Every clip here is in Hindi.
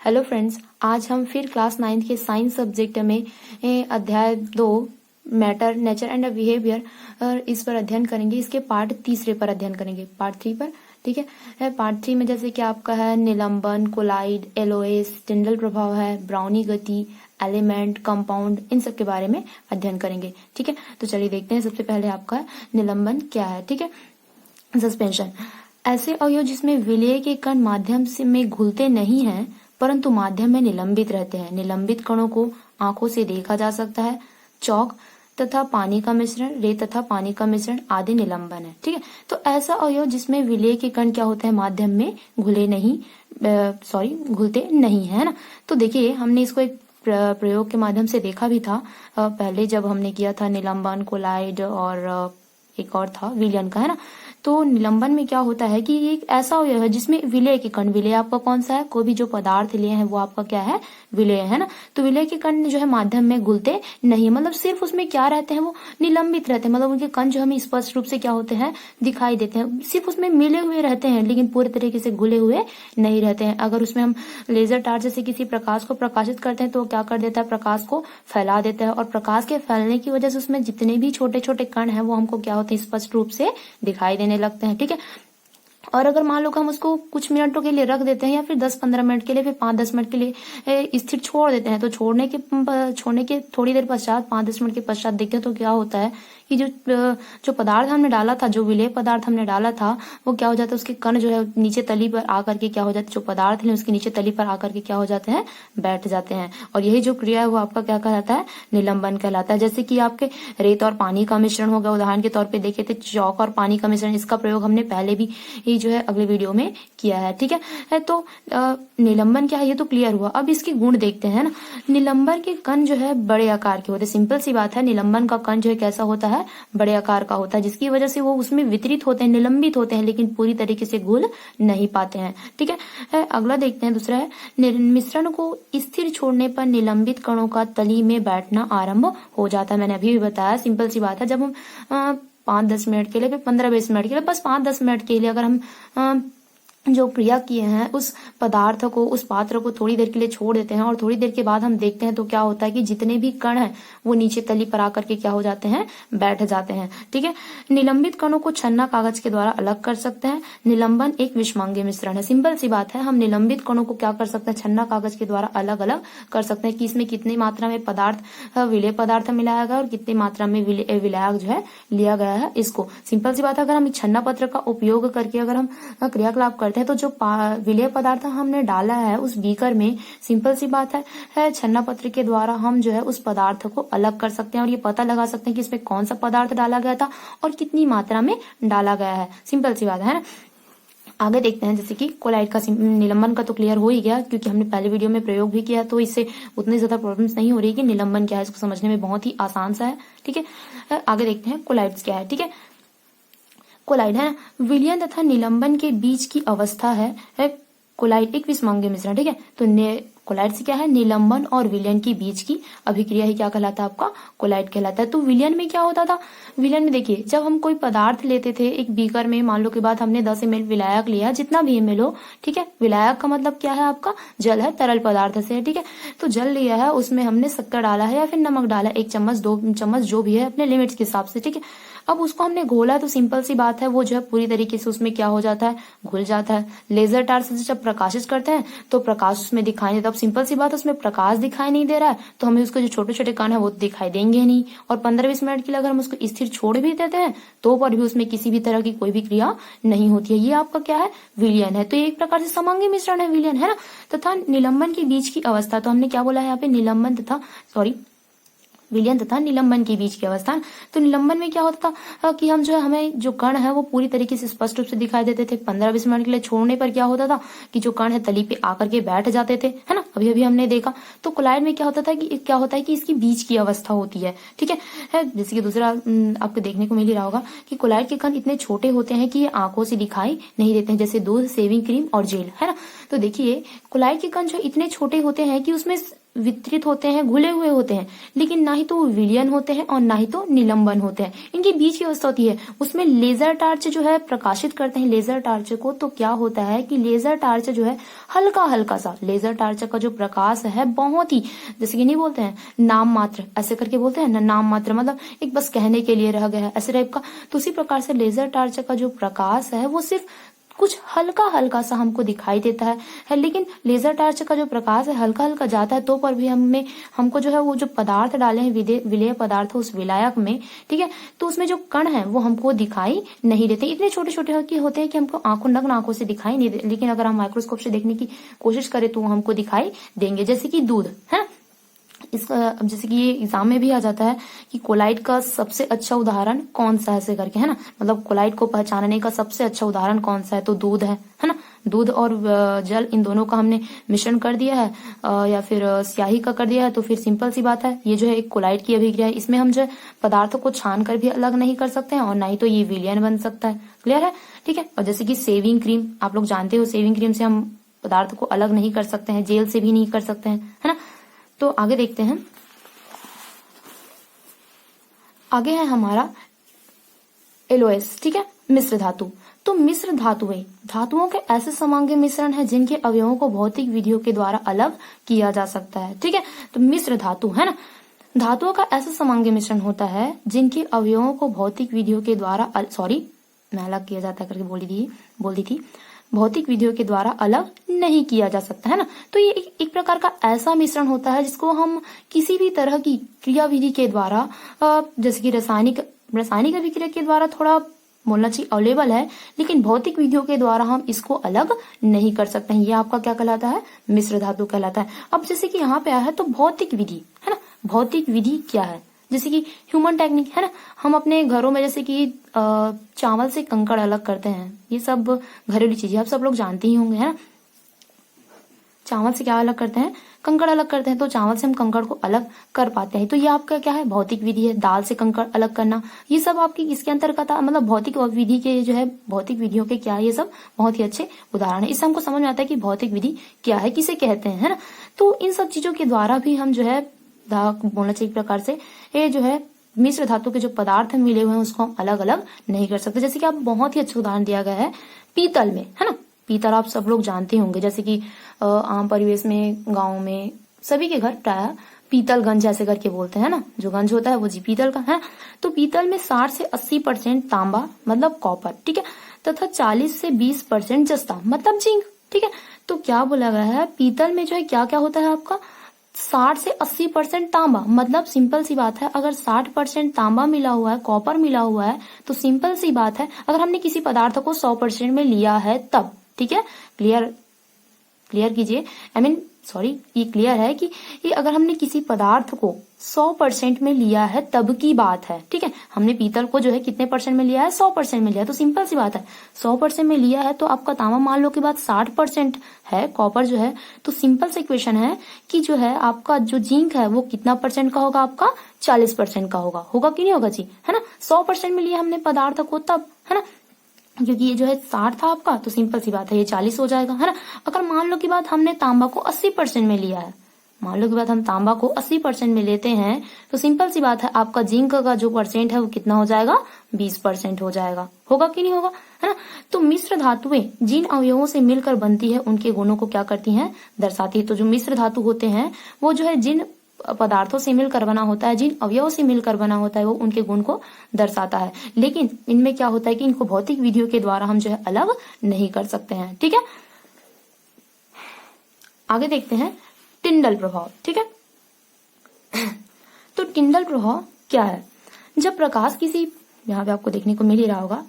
हेलो फ्रेंड्स, आज हम फिर क्लास 9 के साइंस सब्जेक्ट में अध्याय 2 मैटर, नेचर एंड बिहेवियर इस पर अध्ययन करेंगे। इसके पार्ट तीसरे पर अध्ययन करेंगे, पार्ट 3 पर। ठीक है, पार्ट 3 में जैसे कि आपका है निलंबन, कोलाइड, एलोएस, टिंडल प्रभाव है, ब्राउनी गति, एलिमेंट, कंपाउंड, इन सब के बारे में अध्ययन करेंगे। ठीक है, तो चलिए देखते हैं। सबसे पहले आपका निलंबन क्या है। ठीक है, सस्पेंशन ऐसे अवयव जिसमें विलेय के कण माध्यम से में घुलते नहीं हैं परंतु माध्यम में निलंबित रहते हैं। निलंबित कणों को आंखों से देखा जा सकता है। चौक तथा पानी का मिश्रण, रेत तथा पानी का मिश्रण आदि निलंबन है। ठीक है, तो ऐसा अवयव जिसमें विलेय के कण क्या होते हैं, माध्यम में घुलते नहीं है ना। तो देखिए, हमने इसको एक प्रयोग के माध्यम से देखा भी था पहले, जब हमने किया था निलंबन, कोलाइड और एक और था विलयन का, है ना। तो निलंबन में क्या होता है कि एक ऐसा अवयव है जिसमें विलेय के कण, विलेय आपका कौन सा है, कोई भी जो पदार्थ लिए हैं वो आपका क्या है, विलेय है ना। तो विलेय के कण जो है माध्यम में घुलते नहीं, मतलब सिर्फ उसमें क्या रहते हैं, वो निलंबित रहते हैं। मतलब उनके कण जो हमें स्पष्ट रूप से क्या होते हैं, दिखाई देते हैं, सिर्फ उसमें मिले हुए रहते हैं लेकिन पूरे तरीके से घुले हुए नहीं रहते हैं। अगर उसमें हम लेजर टार्च से किसी प्रकाश को प्रकाशित करते हैं तो क्या कर देता है, प्रकाश को फैला देता है, और प्रकाश के फैलने की वजह से उसमें जितने भी छोटे छोटे कण हैं वो हमको क्या होते हैं, स्पष्ट रूप से दिखाई देने लगते हैं। ठीक है, और अगर मान लो कि हम उसको कुछ मिनटों के लिए रख देते हैं या फिर 10-15 मिनट के लिए, फिर 5-10 मिनट के लिए स्थिर छोड़ देते हैं, तो छोड़ने के थोड़ी देर पश्चात, 5-10 मिनट के पश्चात देखते हैं तो क्या होता है कि जो पदार्थ हमने डाला था, जो विलेय पदार्थ हमने डाला था, वो क्या हो जाता है, उसके कण जो है नीचे तली पर आकर के क्या हो जाते हैं, जो पदार्थ है उसके नीचे तली पर आकर के क्या हो जाते हैं, बैठ जाते हैं। और यही जो क्रिया है वो आपका क्या कहलाता है, निलंबन कहलाता है। जैसे कि आपके रेत और पानी का मिश्रण हो गया, उदाहरण के तौर पर देखे थे चौक और पानी का मिश्रण, इसका प्रयोग हमने पहले भी जो है अगले वीडियो में किया है। ठीक है, तो निलंबन क्या है ये तो क्लियर हुआ। अब इसके गुण देखते हैं ना। निलंबन के कण जो है बड़े आकार के होते हैं। सिंपल सी बात है, निलंबन का कण जो है कैसा होता है, बड़े आकार का होता है, जिसकी वजह से वो उसमें वितरित होते हैं, निलंबित होते हैं, लेकिन पूरी तरीके से घुल नहीं पाते हैं। ठीक है, अगला देखते हैं, दूसरा है मिश्रण को स्थिर छोड़ने पर निलंबित कणों का तली में बैठना आरंभ हो जाता है। मैंने अभी भी बताया, सिंपल सी बात है, जब हम 5-10 मिनट के लिए, फिर 15-20 मिनट के लिए, बस 5-10 मिनट के लिए अगर हम जो क्रिया किए हैं उस पदार्थ को, उस पात्र को थोड़ी देर के लिए छोड़ देते हैं और थोड़ी देर के बाद हम देखते हैं तो क्या होता है कि जितने भी कण हैं वो नीचे तली पर आकर के क्या हो जाते हैं, बैठ जाते हैं। ठीक है, निलंबित कणों को छन्ना कागज के द्वारा अलग कर सकते हैं। निलंबन एक विषमांगीय मिश्रण है। सिंपल सी बात है, हम निलंबित कणों को क्या कर सकते हैं, छन्ना कागज के द्वारा अलग अलग कर सकते हैं कि इसमें कितनी मात्रा में पदार्थ, विलेय पदार्थ मिलाया गया और कितनी मात्रा में विलायक जो है लिया गया है। इसको सिंपल सी बात है, अगर हम छन्ना पत्र का उपयोग करके अगर हम क्रियाकलाप करते हैं तो जो विलेय पदार्थ हमने डाला है उस बीकर में, सिंपल सी बात है छन्ना पत्र के द्वारा हम जो है उस पदार्थ को अलग कर सकते हैं और ये पता लगा सकते हैं कि इसमें कौन सा पदार्थ डाला गया था और कितनी मात्रा में डाला गया है। सिंपल सी बात है ना। आगे देखते हैं, जैसे कि कोलाइड का निलंबन का तो क्लियर हो ही गया क्योंकि हमने पहले वीडियो में प्रयोग भी किया, तो इससे उतनी ज्यादा प्रॉब्लम्स नहीं हो रही कि निलंबन क्या है, इसको समझने में बहुत ही आसान सा है। ठीक है, आगे देखते हैं कोलाइड्स क्या है। ठीक है, कोलाइड है विलयन तथा निलंबन के बीच की अवस्था है कोलाइड एक विषमांगीय मिश्रण। ठीक है, तो कोलाइड से क्या है, निलंबन और विलयन के बीच की अभिक्रिया ही क्या कहलाता है, आपका कोलाइड कहलाता है। तो विलयन में क्या होता था, विलयन में देखिए, जब हम कोई पदार्थ लेते थे एक बीकर में, मान लो के बाद हमने 10 ml विलायक लिया, जितना भी ml हो, ठीक है, विलायक का मतलब क्या है, आपका जल है, तरल पदार्थ से। ठीक है, तो जल लिया है, उसमें हमने शक्कर डाला है या फिर नमक डाला है, 1 चम्मच 2 चम्मच जो भी है अपने लिमिट्स के हिसाब से। ठीक है, अब उसको हमने घोला तो सिंपल सी बात है वो जो है पूरी तरीके से उसमें क्या हो जाता है, घुल जाता है। लेजर टार्च से जब प्रकाशित करते हैं तो प्रकाश उसमें दिखाई नहीं देता। अब सिंपल सी बात है, उसमें प्रकाश दिखाई नहीं दे रहा है तो हमें उसके जो छोटे छोटे कण है वो दिखाई देंगे नहीं। और 15-20 मिनट के लिए अगर हम उसको स्थिर छोड़ भी देते हैं तो पर भी उसमें किसी भी तरह की कोई भी क्रिया नहीं होती है। ये आपका क्या है, विलयन है। तो ये एक प्रकार से समांगी मिश्रण है, विलयन है ना। तथा निलंबन के बीच की अवस्था, तो हमने क्या बोला है यहाँ पे, निलंबन तथा विलयन तथा निलंबन के बीच की अवस्था। तो निलंबन में क्या होता था कि हम जो है, हमें जो कण है वो पूरी तरीके से स्पष्ट रूप से दिखाई देते थे। 15-20 मिनट के लिए छोड़ने पर क्या होता था कि जो कण है तली पे आकर के बैठ जाते थे, है ना, अभी अभी हमने देखा। तो कोलाइड में क्या होता है कि इसकी बीच की अवस्था होती है। ठीक है, जैसे कि दूसरा आपको देखने को मिल ही रहा होगा कि कोलाइड के कण इतने छोटे होते हैं कि ये आंखों से दिखाई नहीं देते हैं, जैसे दूध, शेविंग क्रीम और जेल, है ना। तो देखिए, कोलाइड के कण जो इतने छोटे होते हैं कि उसमें वितरित होते हैं, घुले हुए होते हैं, लेकिन ना ही तो वो विलयन होते हैं और ना ही तो निलंबन होते हैं। इनके बीच की अवस्था होती है, उसमें लेजर टार्च जो है प्रकाशित करते हैं लेजर टार्च को। तो क्या होता है कि लेजर टार्च जो है हल्का हल्का सा, लेजर टार्च का जो प्रकाश है बहुत ही, जैसे कि नहीं बोलते हैं नाम मात्र, ऐसे करके बोलते हैं ना, नाम मात्र मतलब एक बस कहने के लिए रह गया है, ऐसे टाइप का। तो उसी प्रकार से लेजर टार्च का जो प्रकाश है वो सिर्फ कुछ हल्का हल्का सा हमको दिखाई देता है, लेकिन लेजर टार्च का जो प्रकाश है हल्का हल्का जाता है, तो पर भी हमको जो है वो जो पदार्थ डाले हैं विलेय पदार्थ उस विलायक में, ठीक है, तो उसमें जो कण है वो हमको दिखाई नहीं देते। इतने छोटे छोटे होते हैं कि हमको नग्न आंखों से दिखाई नहीं देते, लेकिन अगर हम माइक्रोस्कोप से देखने की कोशिश करें तो वो हमको दिखाई देंगे। जैसे कि दूध है, इसका अब जैसे कि ये एग्जाम में भी आ जाता है कि कोलाइड का सबसे अच्छा उदाहरण कौन सा है, ऐसे करके, है ना, मतलब कोलाइड को पहचानने का सबसे अच्छा उदाहरण कौन सा है, तो दूध है ना। दूध और जल, इन दोनों का हमने मिश्रण कर दिया है या फिर स्याही का कर दिया है, तो फिर सिंपल सी बात है, ये जो है एक कोलाइड की अभिक्रिया है। इसमें हम जो है पदार्थों को छान कर भी अलग नहीं कर सकते हैं और ना ही तो ये विलयन बन सकता है। क्लियर है, ठीक है। और जैसे कि सेविंग क्रीम, आप लोग जानते हो सेविंग क्रीम से हम पदार्थ को अलग नहीं कर सकते हैं, जेल से भी नहीं कर सकते हैं, है ना। तो आगे देखते हैं, आगे है हमारा एलोएस, ठीक है, मिश्र धातु। तो मिश्र धातुओं के ऐसे समांगी मिश्रण है जिनके अवयवों को भौतिक विधियों के द्वारा अलग किया जा सकता है, ठीक है। तो मिश्र धातु है ना, धातुओं का ऐसा समांगी मिश्रण होता है जिनके अवयवों को भौतिक विधियों के द्वारा मैं अलग किया जाता है करके बोल दी थी, भौतिक विधियों के द्वारा अलग नहीं किया जा सकता, है ना। तो ये एक प्रकार का ऐसा मिश्रण होता है जिसको हम किसी भी तरह की क्रियाविधि के द्वारा, जैसे कि रासायनिक अभिक्रिया के द्वारा थोड़ा बोलना चाहिए अवेलेबल है, लेकिन भौतिक विधियों के द्वारा हम इसको अलग नहीं कर सकते हैं। ये आपका क्या कहलाता है, मिश्र धातु कहलाता है। अब जैसे कि यहाँ पे आया है तो भौतिक विधि, है ना, भौतिक विधि क्या है, जैसे कि ह्यूमन टेक्निक, है ना, हम अपने घरों में जैसे कि चावल से कंकड़ अलग करते हैं, ये सब घरेलू चीजें आप सब लोग जानते ही होंगे, है ना। चावल से क्या अलग करते हैं, कंकड़ अलग करते हैं, तो चावल से हम कंकड़ को अलग कर पाते हैं। तो ये आपका क्या है, भौतिक विधि है। दाल से कंकड़ अलग करना, ये सब आपकी इसके अंतर्गत, मतलब भौतिक विधि के जो है, भौतिक विधियों के क्या है, ये सब बहुत ही अच्छे उदाहरण है। इससे हमको समझ में आता है कि भौतिक विधि क्या है, किसे कहते हैं, है ना। तो इन सब चीजों के द्वारा भी हम जो है बोलना चाहिए एक प्रकार से, ये जो है मिश्र धातु के जो पदार्थ मिले हुए हैं उसको हम अलग अलग नहीं कर सकते। जैसे कि आप बहुत ही अच्छा उदाहरण दिया गया है पीतल में, है ना। पीतल आप सब लोग जानते होंगे, जैसे कि आम परिवेश में, गाँव में सभी के घर प्राय पीतल गंज ऐसे करके बोलते हैं ना, जो गंज होता है वो जी पीतल का है। तो पीतल में 60 से 80% तांबा मतलब कॉपर, ठीक है, तथा 40 से 20% जस्ता मतलब जिंक, ठीक है। तो क्या बोला गया है, पीतल में जो है क्या क्या होता है आपका, 60 से 80% तांबा, मतलब सिंपल सी बात है, अगर 60% तांबा मिला हुआ है, कॉपर मिला हुआ है, तो सिंपल सी बात है अगर हमने किसी पदार्थ को 100% में लिया है तब, ठीक है, क्लियर कीजिए, ये क्लियर है कि ये अगर हमने किसी पदार्थ को 100% में लिया है तब की बात है, ठीक है। हमने पीतल को जो है कितने परसेंट में लिया है, 100% में लिया है, तो सिंपल सी बात है 100% में लिया है, तो आपका तांबा मान लो कि बात 60% है, कॉपर जो है, तो सिंपल सा इक्वेशन है कि जो है आपका जो जिंक है वो कितना परसेंट का होगा, आपका 40% का होगा कि नहीं होगा जी, है ना। 100% में लिया हमने पदार्थ को तब, है ना, क्योंकि ये जो है 60 था आपका, तो सिंपल सी बात है ये 40 हो जाएगा, है ना। अगर मान लो की बात हमने तांबा को 80% में लिया है, मान लो की बात हम तांबा को 80% में लेते हैं, तो सिंपल सी बात है आपका जिंक का जो परसेंट है वो कितना हो जाएगा, 20% हो जाएगा, होगा कि नहीं होगा, है ना। तो मिश्र धातुएं जिन अवयवों से मिलकर बनती है उनके गुणों को क्या करती हैं, दर्शाती है। तो जो मिश्र धातु होते हैं वो जो है जिन पदार्थों से मिलकर बना होता है, जिन अवयवों से मिलकर बना होता है, वो उनके गुण को दर्शाता है। लेकिन इनमें क्या होता है कि इनको भौतिक विधियों के द्वारा हम जो है अलग नहीं कर सकते हैं, ठीक है। आगे देखते हैं टिंडल प्रभाव, ठीक है। तो टिंडल प्रभाव क्या है, जब प्रकाश किसी, यहाँ पे आपको देखने को मिल ही रहा होगा,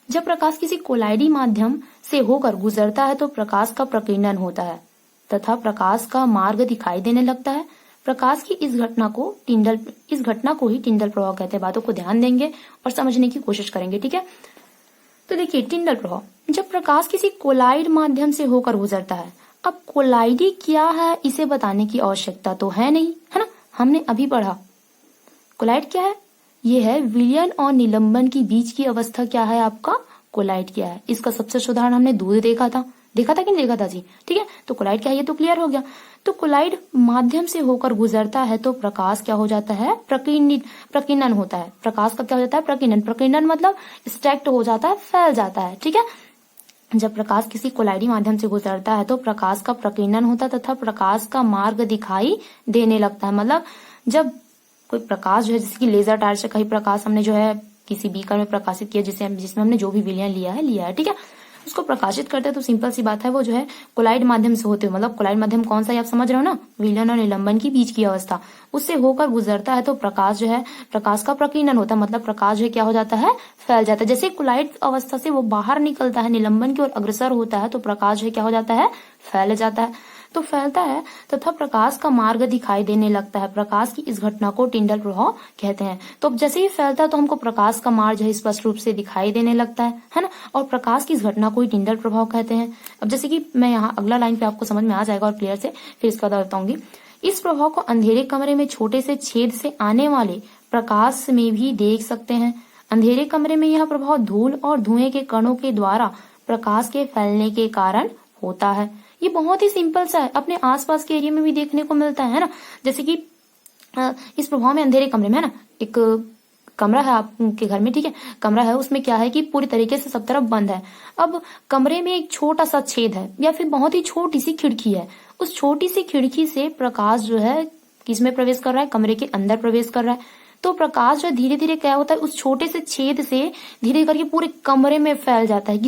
जब प्रकाश किसी कोलाइडी माध्यम से होकर गुजरता है तो प्रकाश का प्रकीर्णन होता है तथा प्रकाश का मार्ग दिखाई देने लगता है। प्रकाश की इस घटना को ही टिंडल प्रभाव कहते हैं। बातों को ध्यान देंगे और समझने की कोशिश करेंगे, ठीक है। तो देखिए टिंडल प्रभाव, जब प्रकाश किसी कोलाइड माध्यम से होकर गुजरता है। अब कोलाइडी क्या है इसे बताने की आवश्यकता तो है नहीं, है ना, हमने अभी पढ़ा। कोलाइड क्या है, ये है विलयन और निलंबन की बीच की अवस्था क्या है आपका, कोलाइड क्या है। इसका सबसे उदाहरण हमने दूध देखा था, देखा था कि नहीं देखा था जी? ठीक है, तो कोलाइड क्या है ये तो क्लियर हो गया। तो कोलाइड माध्यम से होकर गुजरता है तो प्रकाश क्या हो जाता है? प्रकीर्णन होता है। प्रकाश का क्या हो जाता है? प्रकीर्णन। प्रकीर्णन मतलब स्ट्रैक्ट हो जाता है, फैल जाता है। ठीक है, जब प्रकाश किसी कोलाइडी माध्यम से गुजरता है तो प्रकाश का प्रकीर्णन होता है तथा प्रकाश का मार्ग दिखाई देने लगता है। मतलब जब कोई प्रकाश जो है, जैसे कि लेजर टार्च का ही प्रकाश हमने जो है किसी बीकर में प्रकाशित किया, जिसमें हमने जो भी विलयन लिया है। ठीक है, उसको प्रकाशित करते हैं तो सिंपल सी बात है वो जो है कोलाइड माध्यम से होते हुए, मतलब कोलाइड माध्यम कौन सा है आप समझ रहे हो ना? विलयन और निलंबन की बीच की अवस्था, उससे होकर गुजरता है तो प्रकाश जो है, प्रकाश का प्रकीर्णन होता है। मतलब प्रकाश जो है क्या हो जाता है? फैल जाता है। जैसे कोलाइड अवस्था से वो बाहर निकलता है, निलंबन की ओर अग्रसर होता है तो प्रकाश जो है क्या हो जाता है? फैल जाता है। तो फैलता है तथा प्रकाश का मार्ग दिखाई देने लगता है। प्रकाश की इस घटना को टिंडल प्रभाव कहते हैं। तो अब जैसे ही फैलता है तो हमको प्रकाश का मार्ग जो है स्पष्ट रूप से दिखाई देने लगता है ना? और प्रकाश की इस घटना को ही टिंडल प्रभाव कहते हैं। अब जैसे कि मैं यहाँ अगला लाइन पे आपको समझ में आ जाएगा और क्लियर से, फिर इसका बाद बताऊंगी। इस प्रभाव को अंधेरे कमरे में छोटे से छेद से आने वाले प्रकाश में भी देख सकते हैं। अंधेरे कमरे में यह प्रभाव धूल और धुएं के कणों के द्वारा प्रकाश के फैलने के कारण होता है। ये बहुत ही सिंपल सा है, अपने आसपास के एरिया में भी देखने को मिलता है ना? जैसे कि इस प्रभाव में अंधेरे कमरे में है ना, एक कमरा है आपके घर में, ठीक है, कमरा है, उसमें क्या है कि पूरी तरीके से सब तरफ बंद है। अब कमरे में एक छोटा सा छेद है या फिर बहुत ही छोटी सी खिड़की है। उस छोटी सी खिड़की से प्रकाश जो है किसमें प्रवेश कर रहा है? कमरे के अंदर प्रवेश कर रहा है। तो प्रकाश जो धीरे धीरे क्या होता है, उस छोटे से छेद से धीरे करके पूरे कमरे में फैल जाता है।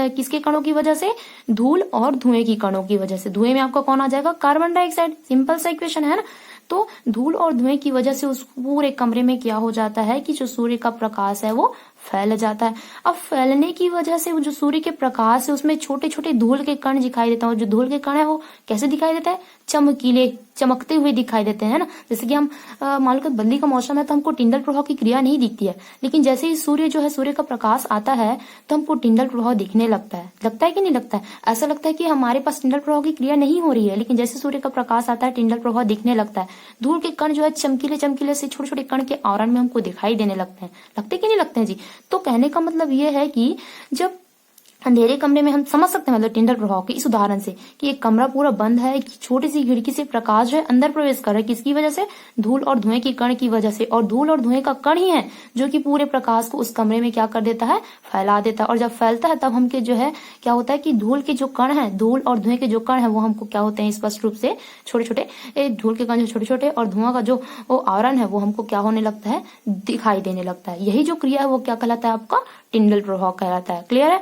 किसके कणों की वजह से? धूल और धुएं की कणों की वजह से। धुएं में आपका कौन आ जाएगा? Carbon dioxide. सिंपल सा इक्वेशन है ना? तो धूल और धुएं की वजह से उस पूरे कमरे में क्या हो जाता है कि जो सूर्य का प्रकाश है वो फैल जाता है। अब फैलने की वजह से वो जो सूर्य के प्रकाश है उसमें छोटे छोटे धूल के कण दिखाई देता है। और जो धूल के कण है वो कैसे दिखाई देता है? चमकीले, चमकते हुए दिखाई देते हैं ना? जैसे कि हम मान लो कि बंदी का मौसम है तो हमको टिंडल प्रभाव की क्रिया नहीं दिखती है, लेकिन जैसे ही सूर्य जो है, सूर्य का प्रकाश आता है तो हमको टिंडल प्रभाव दिखने लगता है। लगता है कि नहीं लगता है? ऐसा लगता है कि हमारे पास टिंडल प्रभाव की क्रिया नहीं हो रही है, लेकिन जैसे सूर्य का प्रकाश आता है टिंडल प्रभाव दिखने लगता है। धूल के कण जो है चमकीले चमकीले से छोटे छोटे कण के आवरण में हमको दिखाई देने लगते हैं। लगते कि नहीं लगते हैं जी? तो कहने का मतलब ये है कि जब अंधेरे कमरे में हम समझ सकते हैं, मतलब टिंडल प्रभाव के इस उदाहरण से, कि एक कमरा पूरा बंद है, एक छोटी सी खिड़की से प्रकाश जो है अंदर प्रवेश कर रहा है। किसकी वजह से? धूल और धुएं की कण की वजह से। और धूल और धुएं का कण ही है जो कि पूरे प्रकाश को उस कमरे में क्या कर देता है? फैला देता है। और जब फैलता है तब हमके जो है क्या होता है कि धूल के जो कण है, धूल और धुएं के जो कण है वो हमको क्या होते हैं? स्पष्ट रूप से छोटे छोटे, धूल के कण जो छोटे छोटे और धुआं का जो आवरण है वो हमको क्या होने लगता है? दिखाई देने लगता है। यही जो क्रिया है वो क्या कहलाता है? आपका टिंडल प्रभाव कहलाता है। क्लियर है?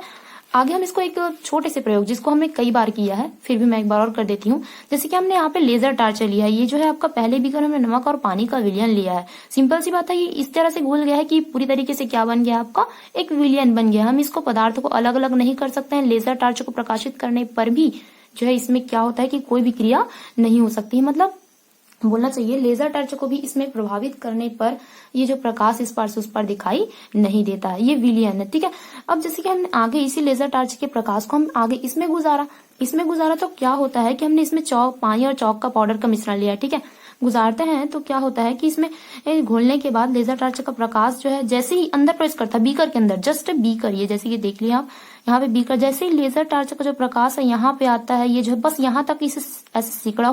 आगे हम इसको एक छोटे से प्रयोग, जिसको हमने कई बार किया है, फिर भी मैं एक बार और कर देती हूँ। जैसे कि हमने यहाँ पे लेजर टार्चर लिया है। ये जो है आपका पहले बीकर हमने नमक और पानी का विलयन लिया है। सिंपल सी बात है, ये इस तरह से घुल गया है कि पूरी तरीके से क्या बन गया? आपका एक विलयन बन गया। हम इसको पदार्थों को अलग अलग नहीं कर सकते हैं। लेजर टार्चर को प्रकाशित करने पर भी जो है इसमें क्या होता है कि कोई भी क्रिया नहीं हो सकती है। मतलब बोलना चाहिए लेजर टर्च को भी इसमें प्रभावित करने पर ये जो प्रकाश इस पार से उस पार दिखाई नहीं देता है। ये विलयन है, ठीक है। अब जैसे कि हमने आगे इसी लेजर टर्च के प्रकाश को हम आगे इसमें गुजारा तो क्या होता है कि हमने इसमें चौक, पानी और चौक का पाउडर का मिश्रण लिया है, ठीक है। गुजारते हैं तो क्या होता है कि इसमें घोलने के बाद लेजर टर्च का प्रकाश जो है जैसे ही अंदर प्रवेश करता है बीकर के अंदर, जस्ट बीकर, ये जैसे कि देख लिया आप यहाँ पे बीकर, जैसे ही लेजर टर्च का जो प्रकाश है यहाँ पे आता है, ये जो है बस यहाँ तक इसे ऐसे सिकुड़ा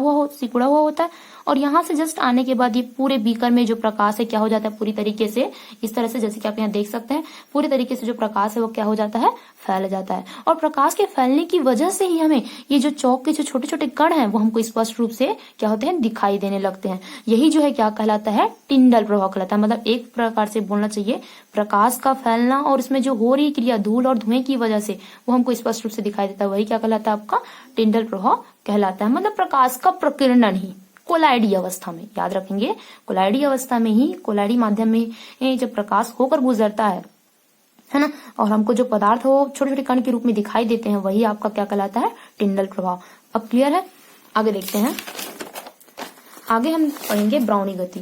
हुआ होता है और यहाँ से जस्ट आने के बाद ये पूरे बीकर में जो प्रकाश है क्या हो जाता है? पूरी तरीके से इस तरह से, जैसे कि आप यहाँ देख सकते हैं, पूरी तरीके से जो प्रकाश है वो क्या हो जाता है? फैल जाता है। और प्रकाश के फैलने की वजह से ही हमें ये जो चौक के जो छोटे छोटे कण हैं वो हमको स्पष्ट रूप से क्या होते हैं? दिखाई देने लगते हैं। यही जो है क्या कहलाता है? टिंडल प्रभाव कहलाता है। मतलब एक प्रकार से बोलना चाहिए प्रकाश का फैलना और इसमें जो हो रही क्रिया धूल और धुएं की वजह से वो हमको स्पष्ट रूप से दिखाई देता है। वही क्या कहलाता है? आपका टिंडल प्रभाव कहलाता है। मतलब प्रकाश का प्रकीर्णन ही कोलाइडी अवस्था में, याद रखेंगे, कोलाइडी अवस्था में ही, कोलाइडी माध्यम में जब प्रकाश होकर गुजरता है ना, और हमको जो पदार्थ हो छोटे छोटे कण के रूप में दिखाई देते हैं, वही आपका क्या कहलाता है? टिंडल प्रभाव। अब क्लियर है? आगे देखते हैं। आगे हम पढ़ेंगे ब्राउनी गति।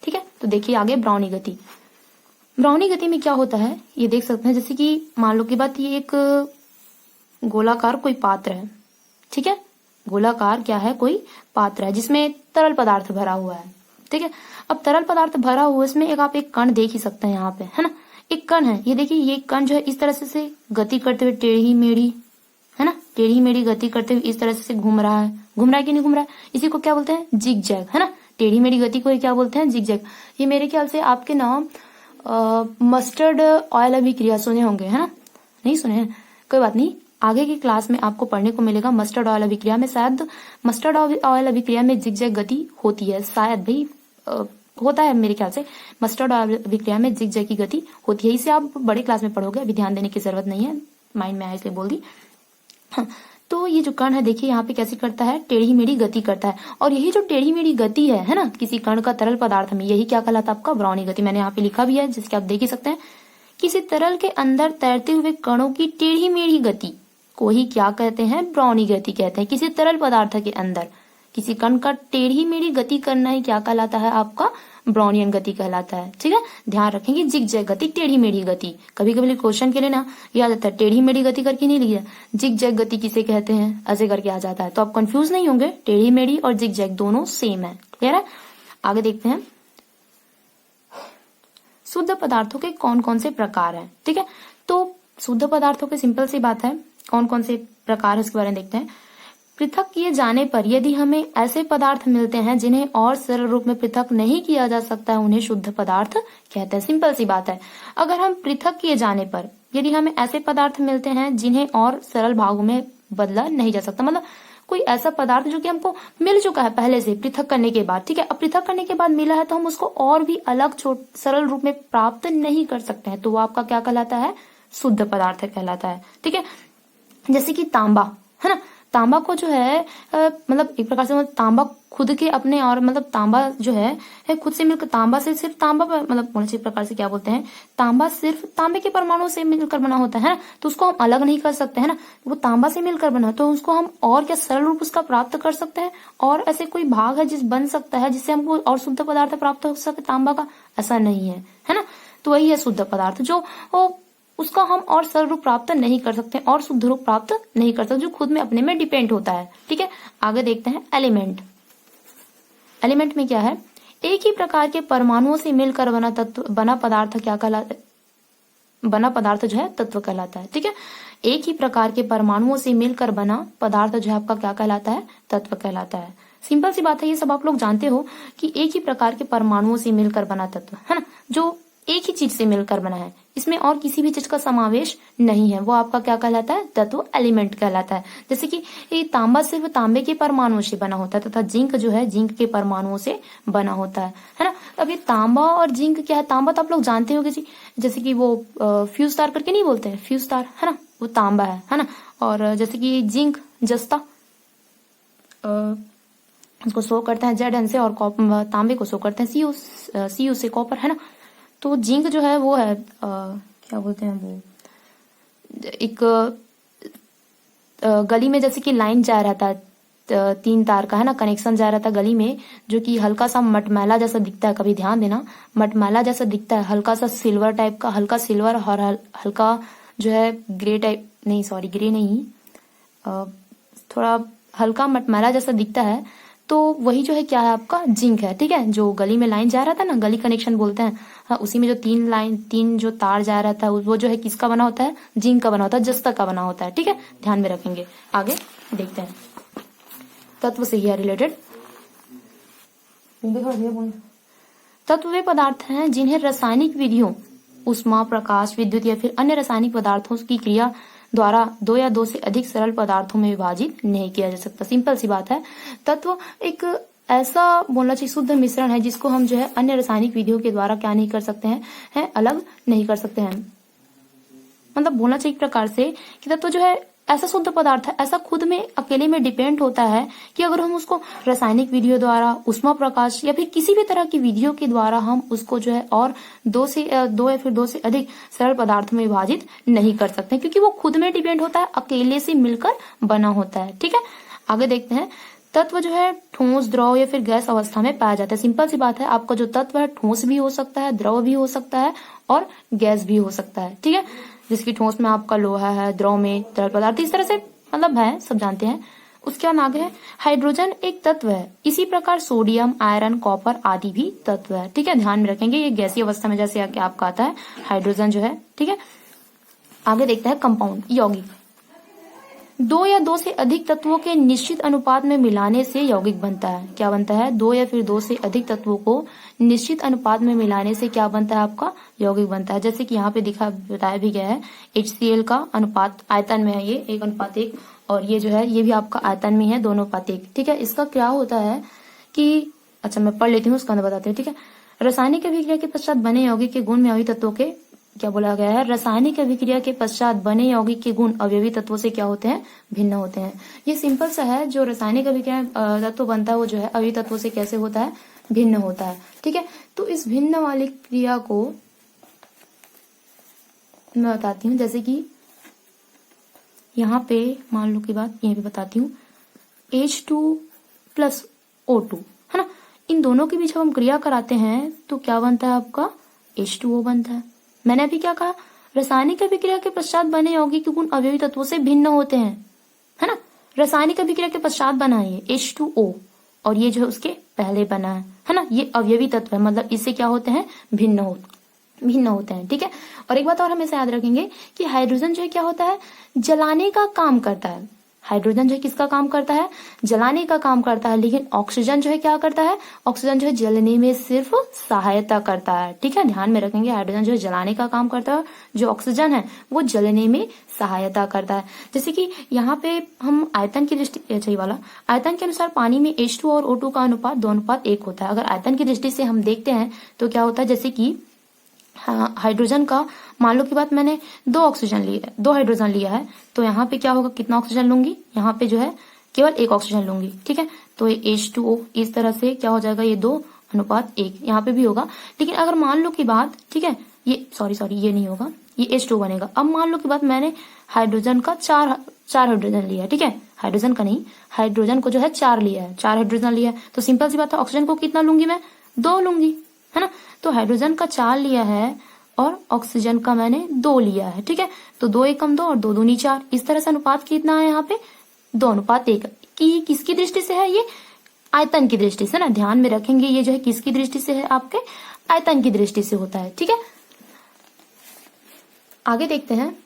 ठीक है, तो देखिए आगे ब्राउनी गति। ब्राउनी गति में क्या होता है ये देख सकते हैं। जैसे कि मान लो की बात, ये एक गोलाकार कोई पात्र है, ठीक है। गोलाकार क्या है? कोई पात्र है जिसमें तरल पदार्थ भरा हुआ है, ठीक है। अब तरल पदार्थ भरा हुआ इसमें आप एक कण देख ही सकते हैं यहाँ पे, है ना। एक कण है, ये देखिए ये कण जो है इस तरह से गति करते हुए टेढ़ी मेढ़ी, है ना, टेढ़ी मेढ़ी गति करते हुए इस तरह से घूम रहा है कि नहीं घूम रहा है, इसी को क्या बोलते हैं, जिग जैग, है ना। टेढ़ी मेढ़ी गति को क्या बोलते हैं, जिग जैग। ये मेरे ख्याल से आपके नाम मस्टर्ड ऑयल अभिक्रिया सुने होंगे, है ना, नहीं सुने हैं, कोई बात नहीं, आगे की क्लास में आपको पढ़ने को मिलेगा। मस्टर्ड ऑयल अभिक्रिया में शायद मस्टर्ड ऑयल अभिक्रिया में जिगजैग गति होती है, शायद भाई होता है मेरे ख्याल से, मस्टर्ड ऑयल अभिक्रिया में जिगजैग की गति होती है। इसे आप बड़े क्लास में पढ़ोगे, अभी ध्यान देने की जरूरत नहीं है, माइंड में आया इसलिए बोल दी। हाँ, तो ये जो कण है देखिए यहाँ पे कैसे करता है, टेढ़ी मेढ़ी गति करता है। और यही जो टेढ़ी मेढ़ी गति है ना, किसी कण का तरल पदार्थ में, यही क्या कहलाता है आपका, ब्राउनी गति। मैंने यहाँ पे लिखा भी है जिसके आप देख ही सकते हैं। किसी तरल के अंदर तैरते हुए कणों की टेढ़ी मेढ़ी गति को ही क्या कहते हैं, ब्राउनी गति कहते हैं। किसी तरल पदार्थ के अंदर किसी कण का टेढ़ी मेढ़ी गति करना ही क्या कहलाता है आपका, ब्राउनियन गति कहलाता है। ठीक है, ध्यान रखेंगे, जिगजैग गति, टेढ़ी मेढ़ी गति। कभी कभी क्वेश्चन के लिए ना याद आता है, टेढ़ी मेढ़ी गति करके नहीं लिया, जिगजैग गति किसे कहते हैं, ऐसे करके आ जाता है, तो आप कंफ्यूज नहीं होंगे, टेढ़ी मेढ़ी और जिगजैग दोनों सेम है। क्लियर है, आगे देखते हैं। शुद्ध पदार्थों के कौन कौन से प्रकार हैं। ठीक है, तो शुद्ध पदार्थों के सिंपल सी बात है, कौन कौन से प्रकार है उसके बारे में देखते हैं। पृथक किए जाने पर यदि हमें ऐसे पदार्थ मिलते हैं जिन्हें और सरल रूप में पृथक नहीं किया जा सकता है, उन्हें शुद्ध पदार्थ कहते हैं। सिंपल सी बात है, अगर हम पृथक किए जाने पर यदि हमें ऐसे पदार्थ मिलते हैं जिन्हें और सरल भागों में बदला नहीं जा सकता, मतलब कोई ऐसा पदार्थ जो कि हमको मिल चुका है पहले से पृथक करने के बाद, ठीक है, अब पृथक करने के बाद मिला है तो हम उसको और भी अलग सरल रूप में प्राप्त नहीं कर सकते हैं, तो वो आपका क्या कहलाता है, शुद्ध पदार्थ कहलाता है। ठीक है, जैसे कि तांबा, है ना, तांबा को जो है मतलब एक प्रकार से तांबा खुद के अपने, और मतलब तांबा जो है खुद से मिलकर, तांबा से सिर्फ तांबा मतलब कौन सी प्रकार से क्या बोलते हैं, तांबा सिर्फ तांबे के परमाणु से मिलकर बना होता है ना, तो उसको हम अलग नहीं कर सकते है ना, वो तांबा से मिलकर बना, तो उसको हम और क्या सरल रूप उसका प्राप्त कर सकते हैं, और ऐसे कोई भाग है जिस बन सकता है जिससे हमको और शुद्ध पदार्थ प्राप्त हो सके तांबा का, ऐसा नहीं है ना। तो वही है शुद्ध पदार्थ, जो उसका हम और सरल रूप प्राप्त नहीं कर सकते और शुद्ध रूप प्राप्त नहीं कर सकते, जो खुद में अपने में डिपेंड होता है। ठीक है, आगे देखते हैं एलिमेंट। एलिमेंट में क्या है, एक ही प्रकार के परमाणुओं से मिलकर बना पदार्थ क्या कहलाता है, बना पदार्थ जो है तत्व कहलाता है। ठीक है, एक ही प्रकार के परमाणुओं से मिलकर बना पदार्थ जो है आपका क्या कहलाता है, तत्व कहलाता है। सिंपल सी बात है, ये सब आप लोग जानते हो कि एक ही प्रकार के परमाणुओं से मिलकर बना तत्व, है ना, जो एक ही चीज से मिलकर बना है, इसमें और किसी भी चीज का समावेश नहीं है, वो आपका क्या कहलाता है, तत्व एलिमेंट कहलाता है। जैसे कि ये तांबा सिर्फ तांबे के परमाणुओं से बना होता है, तथा जिंक जो है जिंक के परमाणुओं से बना होता है ना। अब ये तांबा और जिंक क्या है, तांबा तो आप लोग जानते हो, जैसे कि वो फ्यूज तार करके नहीं बोलते हैं, फ्यूज तार, है ना, वो तांबा है ना। और जैसे कि जिंक जस्ता उसको शो करते हैं Zn से, और तांबे को शो करते हैं Cu से, कॉपर, है ना। तो जिंक जो है वो है क्या बोलते हैं, वो एक गली में जैसे कि लाइन जा रहा था, 3 तार का, है ना, कनेक्शन जा रहा था गली में, जो कि हल्का सा मटमैला जैसा दिखता है, कभी ध्यान देना, मटमैला जैसा दिखता है, हल्का सा सिल्वर टाइप का, हल्का सिल्वर और हल्का जो है ग्रे टाइप, नहीं सॉरी ग्रे नहीं, थोड़ा हल्का मटमैला जैसा दिखता है, तो वही जो है क्या है आपका, जिंक है। ठीक है, जो गली में लाइन जा रहा था ना, गली कनेक्शन बोलते हैं, हाँ, उसी में जो 3 जो तार जा रहा था, वो जो है किसका बना होता है, जिंक का बना होता है, जस्ता का बना होता है। ठीक है, ध्यान में रखेंगे। आगे देखते हैं, तत्व से ही रिलेटेड। तत्व वे पदार्थ हैं जिन्हें रासायनिक विधियों, ऊष्मा, प्रकाश, विद्युत या फिर अन्य रासायनिक पदार्थों की क्रिया द्वारा 2 या 2 से अधिक सरल पदार्थों में विभाजित नहीं किया जा सकता। सिंपल सी बात है, तत्व एक ऐसा बोलना चाहिए शुद्ध मिश्रण है जिसको हम जो है अन्य रासायनिक विधियों के द्वारा क्या नहीं कर सकते हैं, अलग नहीं कर सकते हैं। मतलब बोलना चाहिए एक प्रकार से कि तत्व जो है ऐसा शुद्ध पदार्थ है, ऐसा खुद में अकेले में डिपेंड होता है कि अगर हम उसको रासायनिक विधियों द्वारा, उष्मा, प्रकाश या फिर किसी भी तरह की विधियों के द्वारा हम उसको जो है और 2 या फिर 2 से अधिक सरल पदार्थ में विभाजित नहीं कर सकते, क्योंकि वो खुद में डिपेंड होता है, अकेले से मिलकर बना होता है। ठीक है, आगे देखते हैं। तत्व जो है ठोस, द्रव या फिर गैस अवस्था में पाया जाता है। सिंपल सी बात है, आपका जो तत्व है ठोस भी हो सकता है, द्रव भी हो सकता है और गैस भी हो सकता है। ठीक है, जिसकी ठोस में आपका लोहा है, द्रव में तरल पदार्थ, इस तरह से मतलब है, सब जानते हैं। उसके बाद आगे है हाइड्रोजन एक तत्व है, इसी प्रकार सोडियम, आयरन, कॉपर आदि भी तत्व है। ठीक है, ध्यान में रखेंगे ये गैसीय अवस्था में जैसे आपका आता है हाइड्रोजन जो है। ठीक है, आगे देखते हैं कंपाउंड यौगिक। दो या दो से अधिक तत्वों के निश्चित अनुपात में मिलाने से यौगिक बनता है। क्या बनता है? दो या फिर दो से अधिक तत्वों को निश्चित अनुपात में मिलाने से क्या बनता है? आपका यौगिक बनता है। जैसे कि यहाँ पे बताया भी गया है HCl का अनुपात आयतन में है ये 1:1, और ये जो है ये भी आपका आयतन में है 2:1। ठीक है, इसका क्या होता है कि अच्छा मैं पढ़ लेती हूँ उसका बताते हैं। ठीक है, रासायनिक अभिक्रिया के पश्चात बने यौगिक के गुण में अवयवी तत्वों के क्या बोला गया है? रासायनिक अभिक्रिया के पश्चात बने यौगिक के गुण अवयवी तत्वों से क्या होते हैं? भिन्न होते हैं। ये सिंपल सा है, जो रासायनिक अभिक्रिया तत्व बनता है वो जो है अवयवी तत्वों से कैसे होता है? भिन्न होता है। ठीक है, तो इस भिन्न वाली क्रिया को मैं बताती हूँ। जैसे कि यहाँ पे मान लो की बात यहीं पे बताती हूँ, H2+O2 है ना, इन दोनों के बीच जब हम क्रिया कराते हैं तो क्या बनता है? आपका H2O बनता है। मैंने अभी क्या कहा? रासायनिक अभिक्रिया के पश्चात बने यौगिक के गुण अवयवी तत्वों से भिन्न होते हैं, है ना। रासायनिक अभिक्रिया के पश्चात बना है ये H2O, और ये जो है उसके पहले बना है ना। ये अवयवी तत्व है, मतलब इससे क्या होते हैं? भिन्न होते हैं। ठीक है, और एक बात और हमेशा याद रखेंगे कि हाइड्रोजन जो है क्या होता है? जलाने का काम करता है। हाइड्रोजन जो है किसका काम करता है? जलाने का काम करता है। लेकिन ऑक्सीजन जो है क्या करता है? ऑक्सीजन जो है जलने में सिर्फ सहायता करता है। ठीक है, ध्यान में रखेंगे, हाइड्रोजन जो है जलाने का काम करता है, जो ऑक्सीजन है वो जलने में सहायता करता है। जैसे कि यहाँ पे हम आयतन की दृष्टि आयतन के अनुसार पानी में H2 और O2 का अनुपात 2:1 होता है। अगर आयतन की दृष्टि से हम देखते हैं तो क्या होता है? जैसे कि हाइड्रोजन का मान लो की बात, मैंने 2 हाइड्रोजन लिया है, तो यहाँ पे क्या होगा? कितना ऑक्सीजन लूंगी? यहाँ पे जो है केवल 1 ऑक्सीजन लूंगी। ठीक है, तो ये H2O इस तरह से क्या हो जाएगा? ये 2:1 यहाँ पे भी होगा। लेकिन अगर मान लो की बात, ठीक है, ये सॉरी ये नहीं होगा, ये H2 बनेगा। अब मान लो की बात, मैंने हाइड्रोजन का चार हाइड्रोजन लिया है। ठीक है, हाइड्रोजन का नहीं, हाइड्रोजन को जो है 4 लिया है, 4 हाइड्रोजन लिया है, तो सिंपल सी बात है, ऑक्सीजन को कितना लूंगी मैं? 2 लूंगी, है ना। तो हाइड्रोजन का 4 लिया है और ऑक्सीजन का मैंने 2 लिया है। ठीक है, तो 2 एकम 2 और 2 दूनी 4, इस तरह से अनुपात कितना है यहाँ पे? 2:1। कि किसकी दृष्टि से है? ये आयतन की दृष्टि से ना, ध्यान में रखेंगे, ये जो है किसकी दृष्टि से है? आपके आयतन की दृष्टि से होता है। ठीक है, आगे देखते हैं।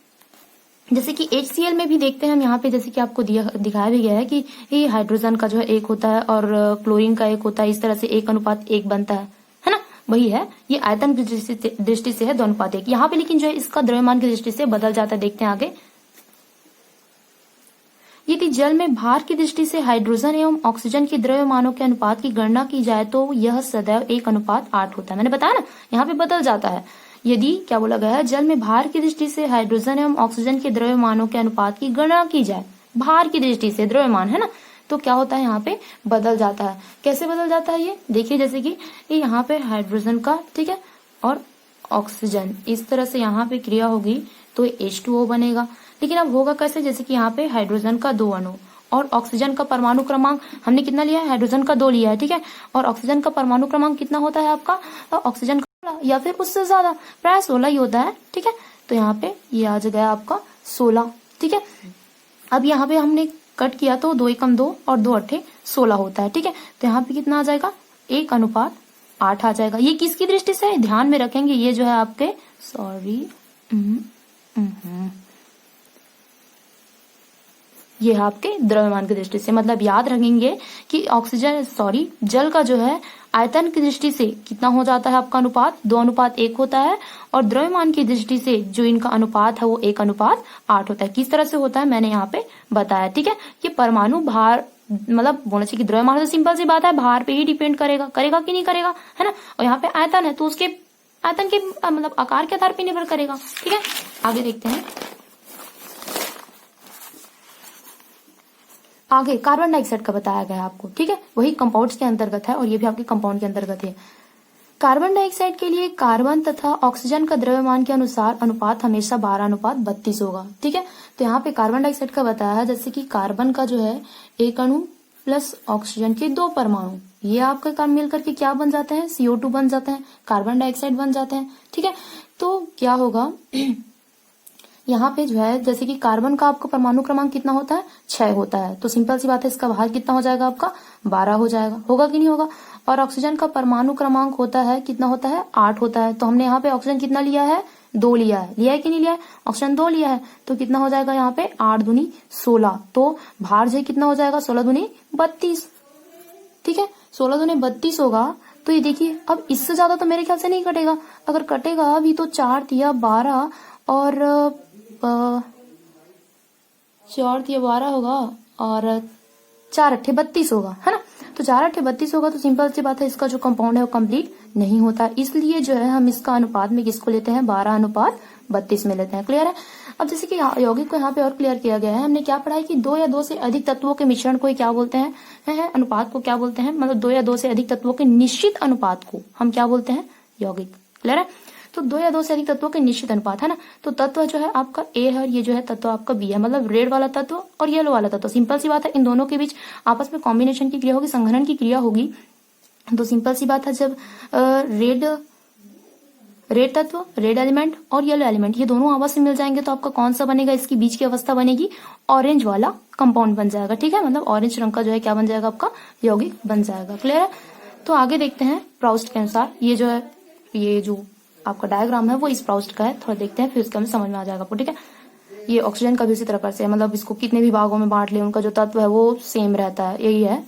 जैसे कि HCl में भी देखते हैं हम यहाँ पे, जैसे कि आपको दिखाया भी गया है कि ये हाइड्रोजन का जो है 1 होता है और क्लोरीन का 1 होता है, इस तरह से 1:1 बनता है ना। वही है, ये आयतन की दृष्टि से है 2:1 यहाँ पे, लेकिन जो है इसका द्रव्यमान की दृष्टि से बदल जाता है। देखते हैं आगे। यदि जल में भार की दृष्टि से हाइड्रोजन एवं ऑक्सीजन के द्रव्यमानों के अनुपात की गणना की जाए तो यह सदैव 1:8 होता है। मैंने बताया ना, यहाँ पे बदल जाता है। यदि क्या बोला गया है? जल में भार की दृष्टि से हाइड्रोजन एवं ऑक्सीजन के द्रव्यमानों के अनुपात की गणना की जाए, भार की दृष्टि से द्रव्यमान है ना, तो क्या होता है? यहाँ पे बदल जाता है। कैसे बदल जाता है ये देखिए, जैसे कि ये यहाँ पे हाइड्रोजन का, ठीक है, और ऑक्सीजन, इस तरह से यहाँ पे क्रिया होगी तो H2O बनेगा। लेकिन अब होगा कैसे? जैसे कि यहाँ पे हाइड्रोजन का 2 अणु और ऑक्सीजन का परमाणु क्रमांक हमने कितना लिया है? हाइड्रोजन का 2 लिया है। ठीक है, और ऑक्सीजन का परमाणु क्रमांक कितना होता है आपका? ऑक्सीजन का या फिर उससे ज्यादा, प्राय 16 ही होता है। ठीक है, तो यहाँ पे ये आ गया आपका 16। ठीक है, अब यहाँ पे हमने कट किया तो 2 एकम 2 और 2 16 होता है। ठीक है, तो यहाँ पे कितना आ जाएगा? 1:8 आ जाएगा। ये किसकी दृष्टि से है? ध्यान में रखेंगे, ये जो है आपके ये है आपके द्रव्यमान की दृष्टि से। मतलब याद रखेंगे कि जल का जो है आयतन की दृष्टि से कितना हो जाता है आपका अनुपात? 2:1 होता है, और द्रव्यमान की दृष्टि से जो इनका अनुपात है वो 1:8 होता है। किस तरह से होता है मैंने यहाँ पे बताया। ठीक है, ये परमाणु भार, मतलब बोलना चाहिए कि द्रव्यमान तो सिंपल सी बात है, भार पे ही डिपेंड करेगा कि नहीं करेगा, है ना। और यहाँ पे आयतन है तो उसके आयतन के मतलब आकार के आधार पर निर्भर करेगा। ठीक है, आगे देखते हैं। आगे कार्बन डाइऑक्साइड का बताया गया है आपको। ठीक है, वही कंपाउंड्स के अंतर्गत है और ये भी आपके कंपाउंड के अंतर्गत है। कार्बन डाइऑक्साइड के लिए कार्बन तथा ऑक्सीजन का द्रव्यमान के अनुसार अनुपात हमेशा 12:32 होगा। ठीक है, तो यहाँ पे कार्बन डाइऑक्साइड का बताया है, जैसे कि कार्बन का जो है 1 अणु प्लस ऑक्सीजन के 2 परमाणु, ये आपके काम मिलकर के क्या बन जाते हैं? CO2 बन जाते हैं, कार्बन डाइऑक्साइड बन जाते हैं। ठीक है, तो क्या होगा यहाँ पे जो है जैसे कि कार्बन का आपका परमाणु क्रमांक कितना होता है, 6 होता है, तो सिंपल सी बात है इसका भार कितना हो जाएगा आपका, 12 हो जाएगा, होगा कि नहीं होगा। और ऑक्सीजन का परमाणु क्रमांक होता है कितना होता है, 8 होता है, तो हमने यहाँ पे ऑक्सीजन कितना लिया है, 2 लिया है कि नहीं लिया है, ऑक्सीजन 2 लिया है, तो कितना हो जाएगा यहाँ पे 8 दूनी 16, तो भार जो कितना हो जाएगा 16 दूनी 32, ठीक है, 16 दूनी 32 होगा। तो ये देखिए अब इससे ज्यादा तो मेरे ख्याल से नहीं कटेगा, अगर कटेगा अभी तो 4 तिया 12 और 4 तिया 12 होगा और 4 अट्ठे 32 होगा, है ना। तो 4 अट्ठे 32 होगा, तो सिंपल सी बात है इसका जो कंपाउंड है वो कंप्लीट नहीं होता, इसलिए जो है हम इसका अनुपात में किसको लेते हैं, 12:32 में लेते हैं। क्लियर है। अब जैसे कि यौगिक को यहाँ पे और क्लियर किया गया है, हमने क्या पढ़ा है कि 2 या 2 से अधिक तत्वों के मिश्रण को क्या बोलते हैं, अनुपात को क्या बोलते हैं, मतलब 2 या 2 से अधिक तत्वों के निश्चित अनुपात को हम क्या बोलते हैं, यौगिक। क्लियर है। तो 2 या 2 से अधिक तत्वों के निश्चित अनुपात है ना, तो तत्व जो है आपका ए है और ये जो है तत्व आपका बी है, मतलब रेड वाला तत्व और येलो वाला तत्व। सिंपल सी बात है इन दोनों के बीच आपस में कॉम्बिनेशन की क्रिया होगी, संघनन की क्रिया होगी। तो सिंपल सी बात है जब रेड तत्व, रेड एलिमेंट और येलो एलिमेंट ये दोनों आपस में मिल जाएंगे तो आपका कौन सा बनेगा, इसकी बीच की अवस्था बनेगी ऑरेंज वाला कंपाउंड बन जाएगा। ठीक है, मतलब ऑरेंज रंग का जो है क्या बन जाएगा, आपका यौगिक बन जाएगा। क्लियर है। तो आगे देखते हैं प्राउस्ट के अनुसार, ये जो है ये जो आपका डायग्राम है वो इस प्राउस्ट का है, थोड़ा देखते हैं फिर उसके हमें समझ में आ जाएगा आपको। ठीक है, ये ऑक्सीजन का भी उसी तरह से, मतलब इसको कितने भी भागों में बांट ले उनका जो तत्व है वो सेम रहता है, यही है।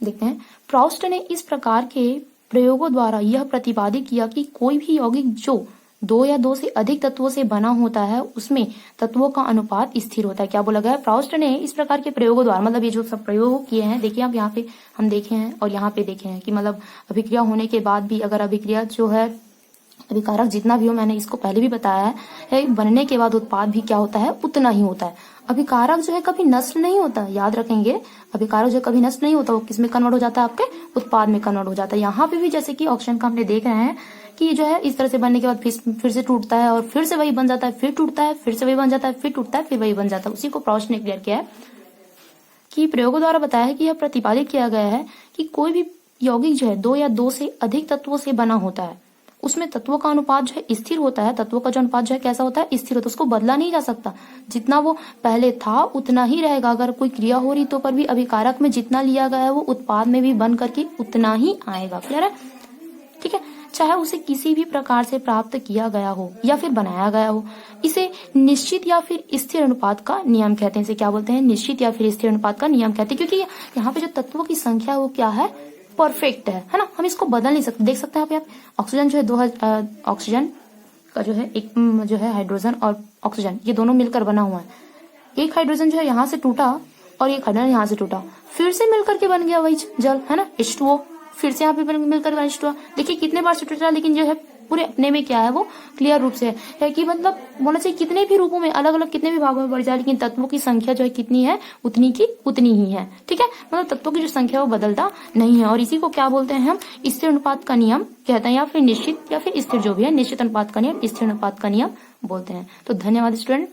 देखते हैं, प्राउस्ट ने इस प्रकार के प्रयोगों द्वारा यह प्रतिपादित किया कि कोई भी यौगिक जो 2 या 2 से अधिक तत्वों से बना होता है उसमें तत्वों का अनुपात स्थिर होता है। क्या बोला गया, प्राउस्ट ने इस प्रकार के प्रयोगों द्वारा, मतलब ये जो सब प्रयोग किए हैं, देखिए आप यहाँ पे हम देखे हैं और यहाँ पे देखे हैं कि मतलब अभिक्रिया होने के बाद भी अगर अभिक्रिया जो है अभिकारक जितना भी हो, मैंने इसको पहले भी बताया है, बनने के बाद उत्पाद भी क्या होता है, उतना ही होता है। अभिकारक जो है कभी नष्ट नहीं होता, याद रखेंगे, अभिकारक जो कभी नष्ट नहीं होता, वो किसमें कन्वर्ट हो जाता है, आपके उत्पाद में कन्वर्ट हो जाता है। यहाँ पे भी जैसे कि ऑक्सीजन का हमने देख रहे हैं कि जो है इस तरह से बनने के बाद फिर से टूटता है और फिर से वही बन जाता है, फिर टूटता है, फिर से वही बन जाता है, फिर टूटता है, फिर वही बन जाता है। उसी को प्राउस्ट ने क्लियर किया है कि प्रयोगों द्वारा बताया है कि यह प्रतिपादित किया गया है कि कोई भी यौगिक जो है 2 या 2 से अधिक तत्वों से बना होता है उसमें तत्वों का अनुपात जो है स्थिर होता है। तत्वों का जो अनुपात जो है कैसा होता है, स्थिर होता है, उसको बदला नहीं जा सकता, जितना वो पहले था उतना ही रहेगा। अगर कोई क्रिया हो रही तो पर भी अभिकारक में जितना लिया गया है वो उत्पाद में भी बन करके उतना ही आएगा। क्लियर है। ठीक है, चाहे उसे किसी भी प्रकार से प्राप्त किया गया हो या फिर बनाया गया हो। इसे निश्चित या फिर स्थिर अनुपात का नियम कहते हैं। इसे क्या बोलते हैं, निश्चित या फिर स्थिर अनुपात का नियम कहते हैं, क्योंकि यहाँ पे जो तत्वों की संख्या वो क्या है, परफेक्ट है ना, हम इसको बदल नहीं सकते। देख सकते हैं आप ऑक्सीजन जो है ऑक्सीजन का जो है एक जो है हाइड्रोजन और ऑक्सीजन ये दोनों मिलकर बना हुआ है। एक हाइड्रोजन जो है यहाँ से टूटा और एक हाइड्रोजन यहाँ से टूटा, फिर से मिलकर के बन गया वही जल, है ना, H2O, फिर से यहाँ पे मिलकर H2O। देखिए कितने बार से टूटा, लेकिन जो है पूरे अपने में क्या है वो क्लियर रूप से है कि मतलब बोलना चाहिए कितने भी रूपों में अलग अलग कितने भी भागों में बढ़ जाए, लेकिन तत्वों की संख्या जो है कितनी है उतनी की उतनी ही है। ठीक है, मतलब तत्वों की जो संख्या वो बदलता नहीं है, और इसी को क्या बोलते हैं हम, स्थिर अनुपात का नियम कहते हैं, या फिर निश्चित या फिर स्थिर जो भी है, निश्चित अनुपात का नियम, स्थिर अनुपात का नियम बोलते हैं। तो धन्यवाद स्टूडेंट।